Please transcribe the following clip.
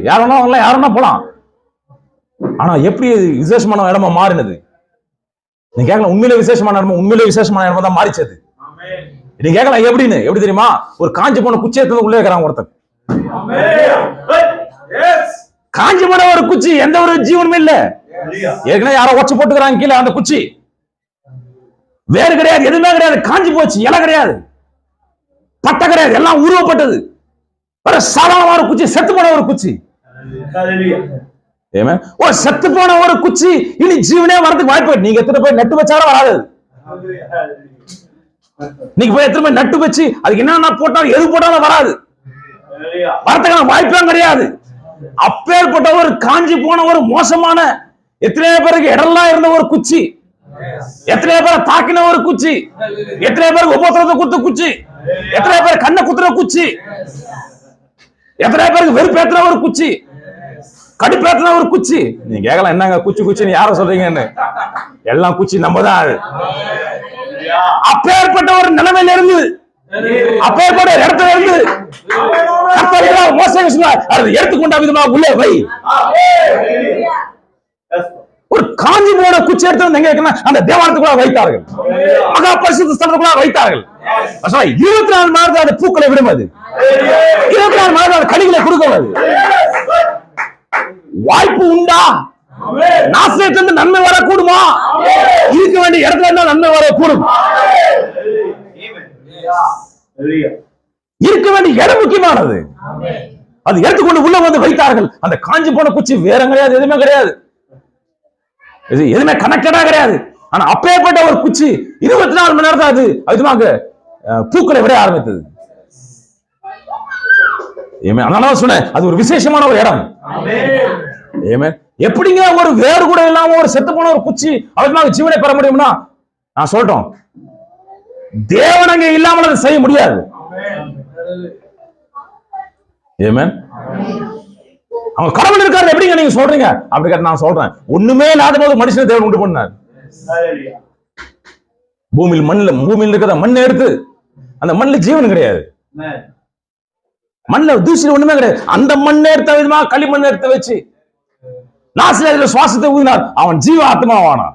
யாருன்னா வரலாம், யாருன்னா போலாம். ஆனா எப்படி விசேஷமான இடமா மாறினது? நீ கேட்கலாம், உண்மையிலே விசேஷமான இடமா? உண்மையிலே விசேஷமான இடமா தான் மாறிச்சது. நீ கேட்கலாம் எப்படின்னு. எப்படி தெரியுமா? ஒரு காஞ்சி போன குச்சி எடுத்து உள்ளே இருக்கிறான் ஒருத்தன். காஞ்சி போன ஒரு குச்சி, எந்த ஒரு ஜீவனுமே இல்ல. ஏற்கனவே யாரோ ஒச்சு போட்டுக்கிறாங்க கீழே அந்த குச்சி. வேறு கிடையாது, எதுவுமே கிடையாது, காஞ்சி போச்சு. இலை கிடையாது, பட்டை கிடையாது, எல்லாம் உருவப்பட்டது. ஒரு சாதாரண ஒரு குச்சி, செத்து போன ஒரு குச்சி. ஒரு செத்து போன ஒரு குச்சி இனி ஜீவனே வரதுக்கு வாய்ப்பு. நீங்க எத்தனை போய் நட்டு வச்சாலும் வராது. நீங்க போய் எத்தனை போய் நட்டு வச்சு அதுக்கு என்ன போட்டாலும் எது போட்டாலும் வராது. வரதுக்கான வாய்ப்பே கிடையாது. அப்பேற்பட்ட ஒரு காஞ்சி போன ஒரு மோசமான, எத்தனை பேருக்கு இடம்லாம் இருந்த ஒரு குச்சி, எத்தனை பேரை தாக்கின ஒரு குச்சி, எத்தனை பேருக்கு உபத்திரத்தை குத்து குச்சி, எத்தனை பேர் கண்ணை குத்துற குச்சி, எத்தனை பேருக்கு வெறுப்பேத்துற ஒரு குச்சி, கடுப்பேத்துற ஒரு குச்சி. நீங்க கேட்கலாம், என்னங்க குச்சி குச்சின்னு யார சொல்றீங்கன்னு? எல்லாம் குச்சி நம்ம தான். அப்பேற்பட்ட ஒரு நிலைமையில இருந்து, அப்பேற்பட்ட இடத்துல இருந்து எடுத்துக்கொண்ட விதமா உள்ளே வை. ஒரு காஞ்சி போன குச்சி எடுத்து எங்க அந்த தேவாலயத்துக்குள்ள வைத்தார்கள், மகா பரிசுத்த ஸ்தலத்துக்குள்ள வைத்தார்கள். 24 மணி நேரத்தில் அது பூக்களை விடும். அது 24 மணி நேரம் கனிகளை கொடுக்கும். வாய்ப்பு உண்டா? நாசத்திலிருந்து நன்மை வரக்கூடுமா? இருக்க வேண்டிய இடத்துல இருந்தா நன்மை வரக்கூடும். இருக்க வேண்டிய இடம் முக்கியமானது. அது எடுத்துக்கொண்டு உள்ள வந்து வைத்தார்கள். அந்த காஞ்சி போன குச்சி வேற கிடையாது, எதுவுமே கிடையாது, எதுவுமே கனெக்டடா கிடையாது. ஆனா அப்பேற்பட்ட ஒரு குச்சி 24 மணி நேரத்தில் அது அதுமாக பூக்களை விட ஆரம்பித்தது. அதனால சொன்னேன், அது ஒரு விசேஷமான ஒரு இடம். எப்படிங்க ஒரு வேறு கூட இல்லாம ஒரு செத்து போன ஒரு குச்சி அதுமாக ஜீவனை பெற முடியும்னா, நான் சொல்றோம், தேவன் அங்கே இல்லாமல் அதை செய்ய முடியாது. அவங்க கடவுள் இருக்காரு எப்படிங்க நீங்க சொல்றீங்க? அப்படி கேட்ட நான் சொல்றேன், ஒண்ணுமே இல்லாத போது மனுஷனை தேவன் உண்டு பண்ணார். பூமியில் இருக்கிற மண்ணை எடுத்து, அந்த மண்ணில் ஜீவன் கிடையாது, மண்ணில் தூசியில் ஒண்ணுமே கிடையாது. அந்த மண்ணை எடுத்த விதமா களிமண் எடுத்து வச்சு நாசில சுவாசத்தை ஊதினார். அவன் ஜீவ ஆத்மாவானான்.